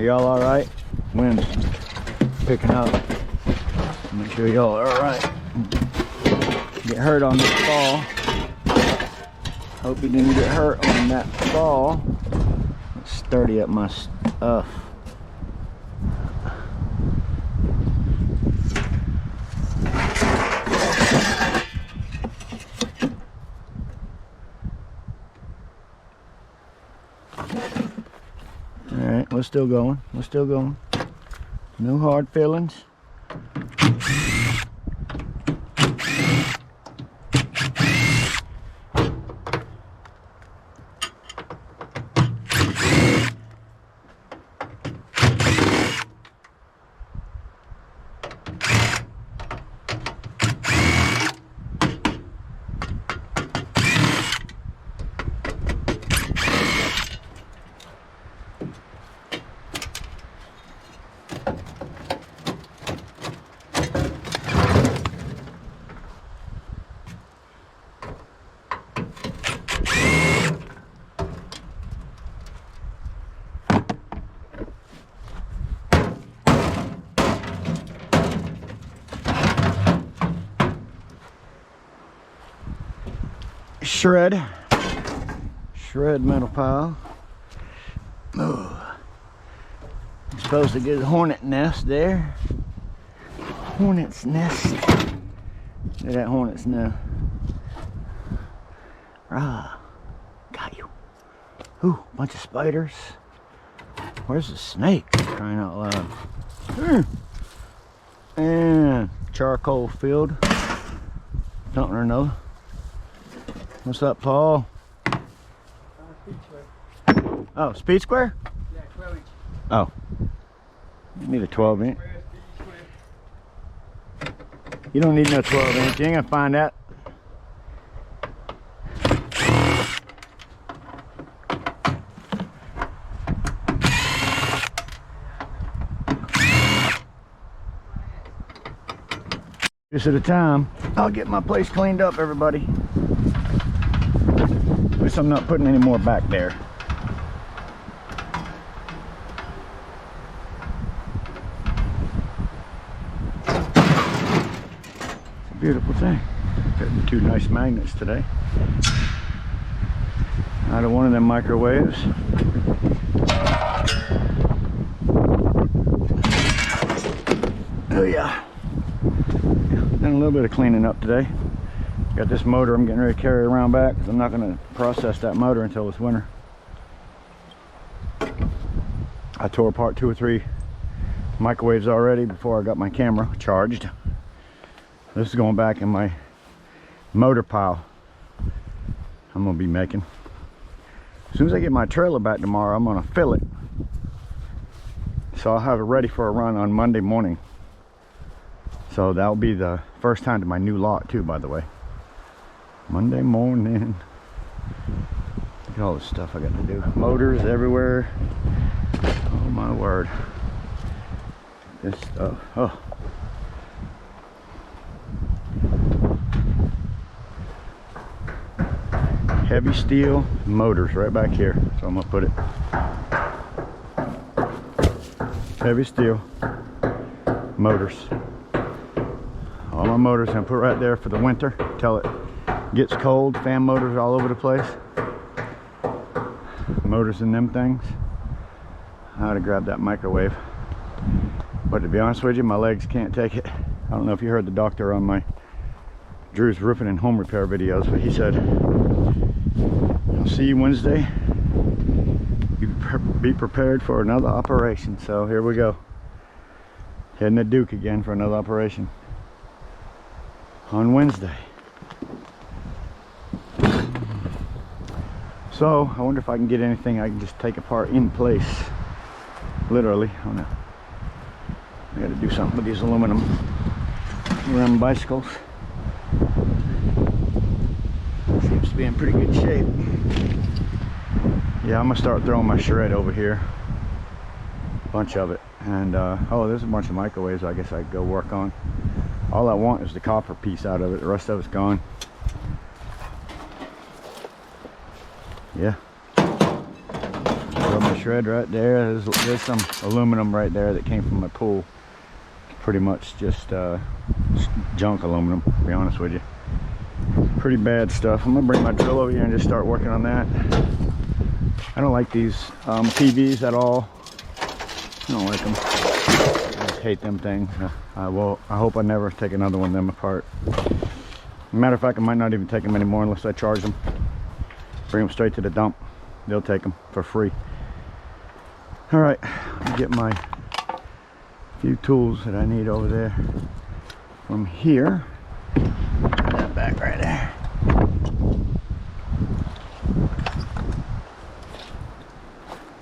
y'all all right? Wind's picking up. Make sure y'all are all right. Get hurt on this fall. Hope you didn't get hurt on that fall. Let's sturdy up my stuff. Alright, we're still going. We're still going. No hard feelings. Shred metal pile. Oh. I'm supposed to get a hornet nest there. Hornet's nest. Look at that hornet's nest. Ah, got you. Ooh, bunch of spiders. Where's the snake? Crying out loud. And charcoal field. Something or another. What's up, Paul? Oh, speed square? Yeah, 12 inch. Oh. You need a 12 inch. You don't need no 12 inch. You ain't gonna find that. Just at a time. I'll get my place cleaned up, everybody. At least I'm not putting any more back there. It's a beautiful thing. Got 2 nice magnets today. Out of one of them microwaves. Oh yeah. Done a little bit of cleaning up today. Got this motor I'm getting ready to carry around back because I'm not going to process that motor until this winter. I tore apart 2 or 3 microwaves already before I got my camera charged. This is going back in my motor pile I'm going to be making. As soon as I get my trailer back tomorrow, I'm going to fill it. So I'll have it ready for a run on Monday morning. So that'll be the first time to my new lot too, by the way. Monday morning. Look at all the stuff I got to do. Motors everywhere. Oh my word. This stuff. Oh. Heavy steel motors right back here. So I'm gonna put it. Heavy steel motors. All my motors I'm gonna put right there for the winter till it gets cold. Fan motors all over the place. Motors in them things. I ought to grab that microwave. But to be honest with you, my legs can't take it. I don't know if you heard the doctor on my Drew's roofing and home repair videos, but he said, I'll see you Wednesday. Be prepared for another operation. So here we go. Heading to Duke again for another operation on Wednesday. So I wonder if I can get anything I can just take apart in place. Literally. I gotta do something with these aluminum rim bicycles. Seems to be in pretty good shape. Yeah, I'm gonna start throwing my shred over here. A bunch of it. And oh, there's a bunch of microwaves I guess I could go work on. All I want is the copper piece out of it. The rest of it's gone. Yeah. Throw my shred right there. There's some aluminum right there that came from my pool. Pretty much just junk aluminum, to be honest with you. Pretty bad stuff. I'm gonna bring my drill over here and just start working on that. I don't like these PVs at all. I don't like them. I just hate them things. I hope I never take another one of them apart. Matter of fact, I might not even take them anymore unless I charge them. Bring them straight to the dump. They'll take them for free. All right, let me get my few tools that I need over there from here. Put that back right there.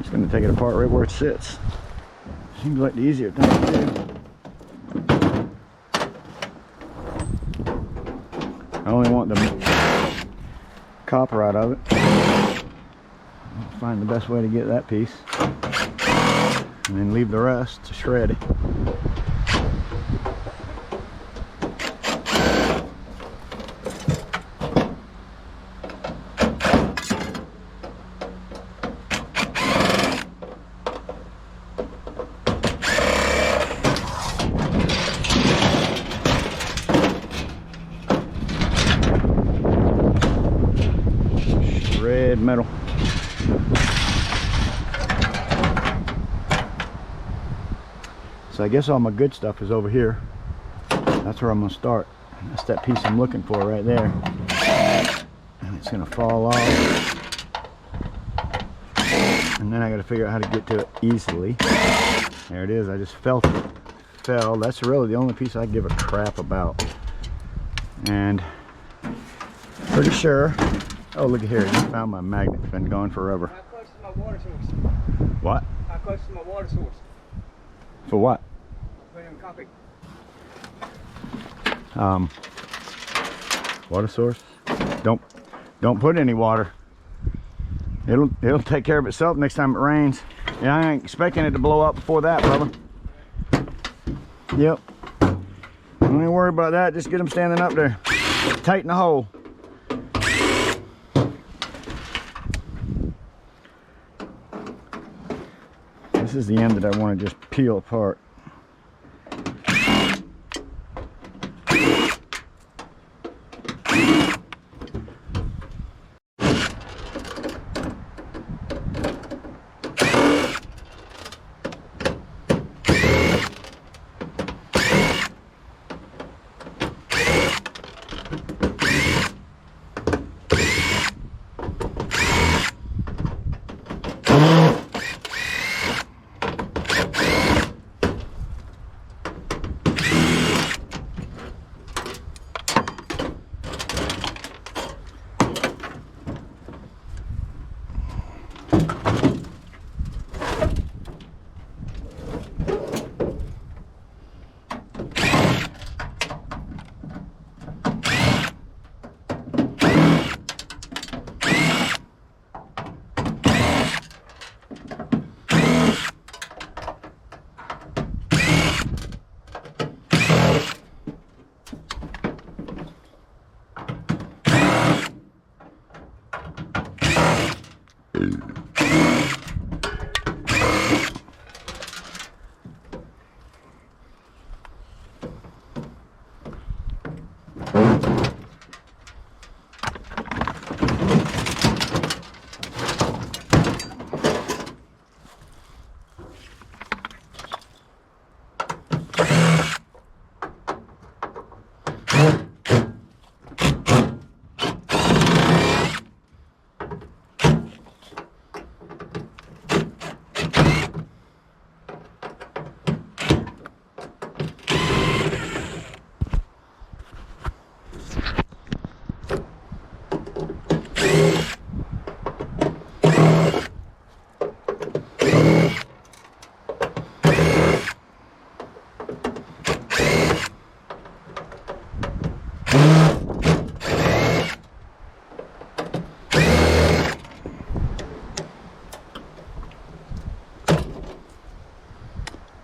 Just gonna take it apart right where it sits. Seems like the easier thing to do. I only want the copper out of it. I'll find the best way to get that piece. And then leave the rest to shred. Shred metal. So I guess all my good stuff is over here. That's where I'm gonna start. That's that piece I'm looking for right there. And it's gonna fall off. And then I gotta figure out how to get to it easily. There it is, I just felt it. Fell. That's really the only piece I give a crap about. And pretty sure, oh look at here, I just found my magnet. It's been gone forever. How close is my water source? What? How close is my water source? For what? Put in copy. Water source. Don't put any water. It'll take care of itself next time it rains. Yeah, I ain't expecting it to blow up before that, brother. Yep. Don't even worry about that. Just get them standing up there. Tighten the hole. This is the end that I want to just peel apart.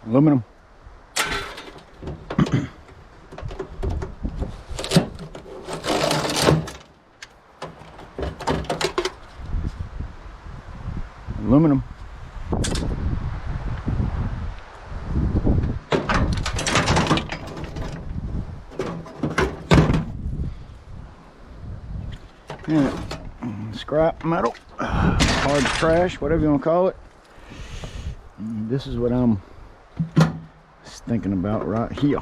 Aluminum. Aluminum. Yeah, scrap metal, hard trash, whatever you want to call it. And this is what I'm thinking about right here.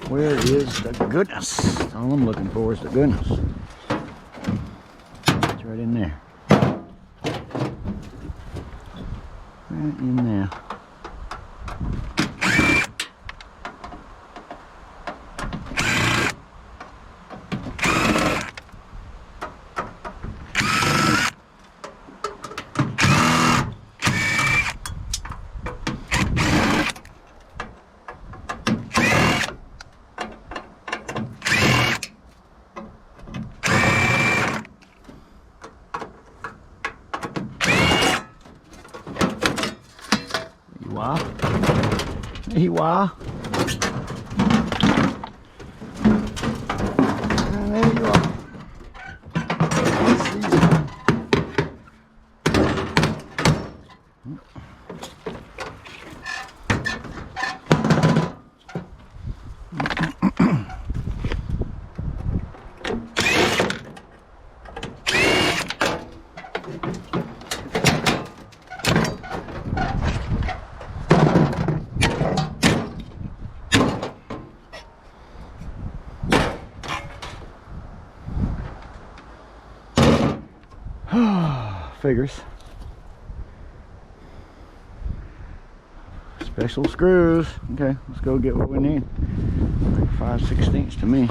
Where is the goodness? All I'm looking for is the goodness. It's right in there. Right in there. There you are. And there you are. Figures. Special screws. Okay, let's go get what we need. Like 5/16 to me.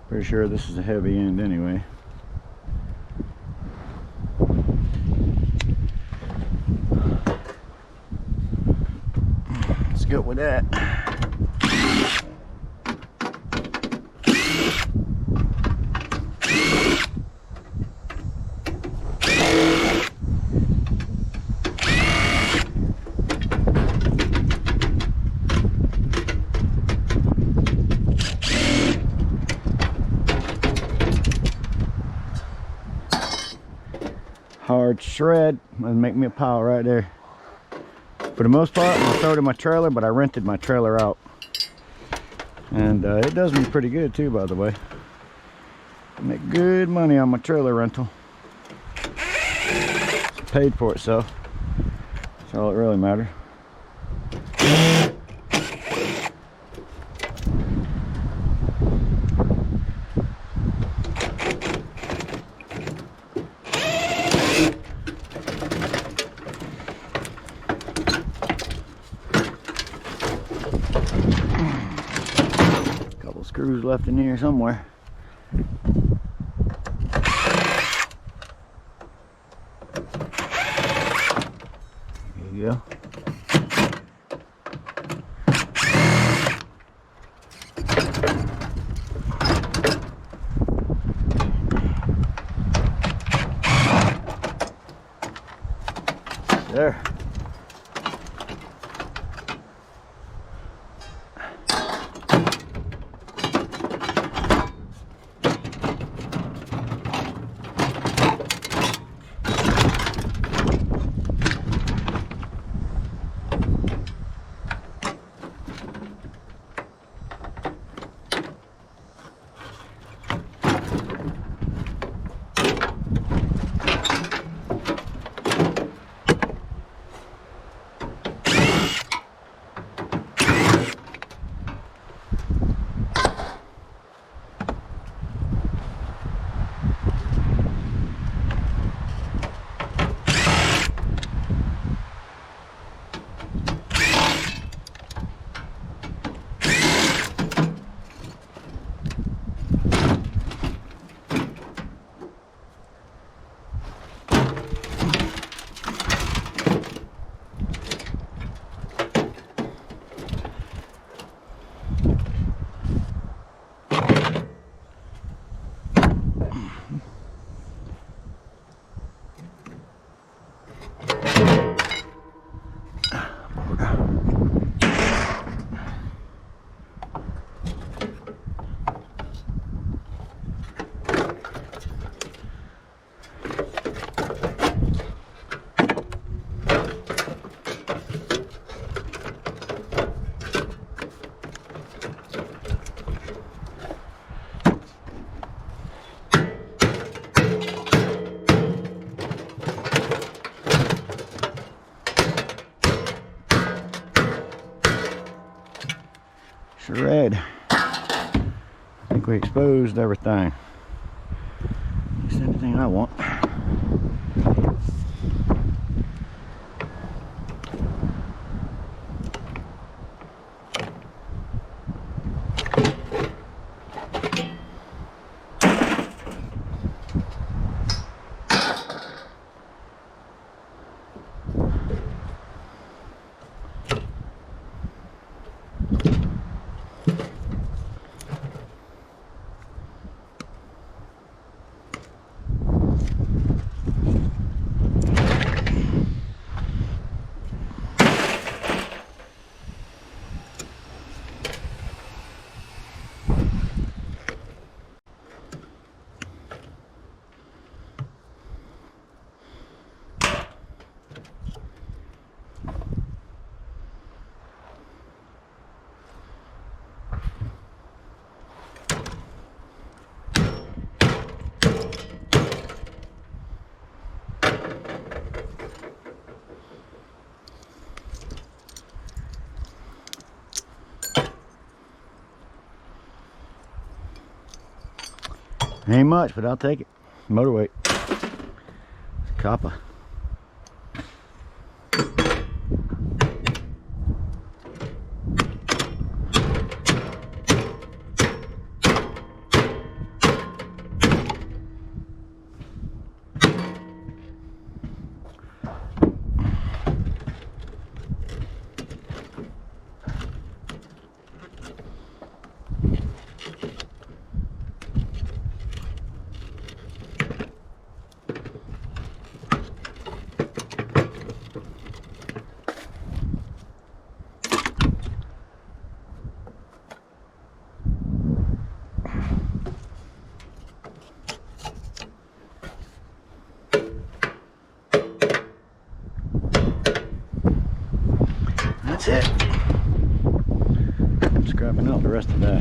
Pretty sure this is a heavy end anyway. Let's go with that. Hard shred and make me a pile right there. For the most part, I'm gonna throw it in my trailer, but I rented my trailer out, and it does me pretty good too, by the way. I make good money on my trailer rental. It's paid for itself. That's all that really matters. Screws left in here somewhere. There you go. shred. I think we exposed everything. Just anything I want. Ain't much, but I'll take it. Motor weight. It's copper. That's it. I'm scrapping out the rest of that.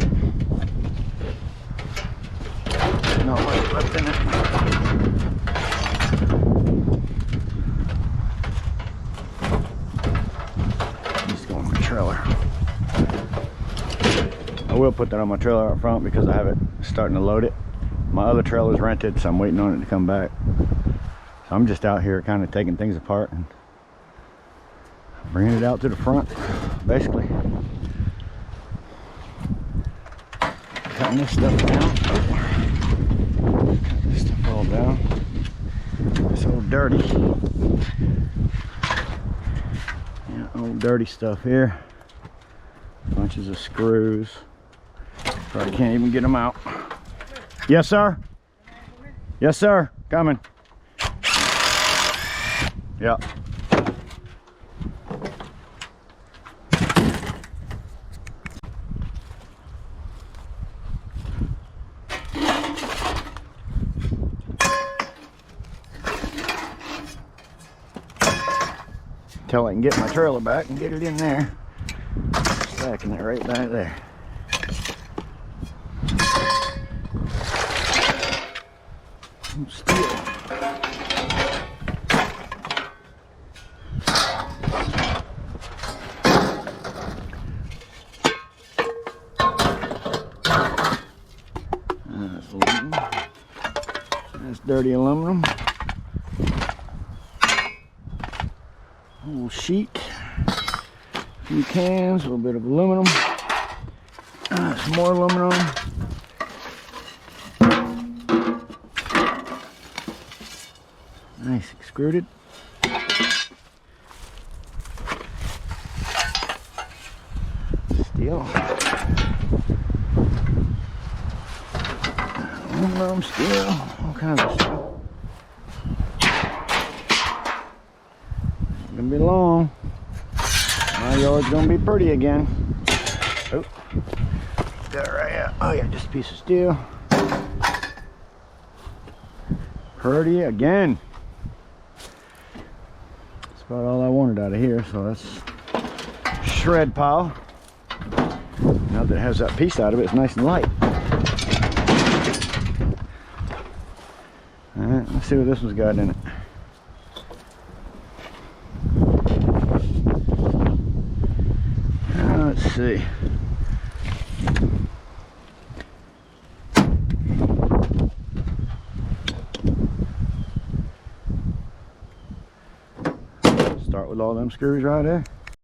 Not much left in it. Just go on my trailer. I will put that on my trailer up front because I have it starting to load it. My other trailer is rented, so I'm waiting on it to come back. So I'm just out here kind of taking things apart and bringing it out to the front, basically. Cutting this stuff down. Cut this stuff all down. It's all dirty. Yeah, old dirty stuff here. Bunches of screws. Probably can't even get them out. Yes, sir? Yes, sir. Coming. Yep. Until I can get my trailer back and get it in there. Stacking it right back there. Some steel. That's aluminum. That's dirty aluminum. Little sheet, a few cans, a little bit of aluminum, some more aluminum, nice extruded, steel, aluminum, steel, all kinds of stuff. Gonna be long. My yard's gonna be pretty again. Oh, got it right out. Oh yeah, just a piece of steel. Pretty again. That's about all I wanted out of here. So that's shred pile. Now that it has that piece out of it, it's nice and light. All right, let's see what this one's got in it. Let's see. Start with all them screws right there.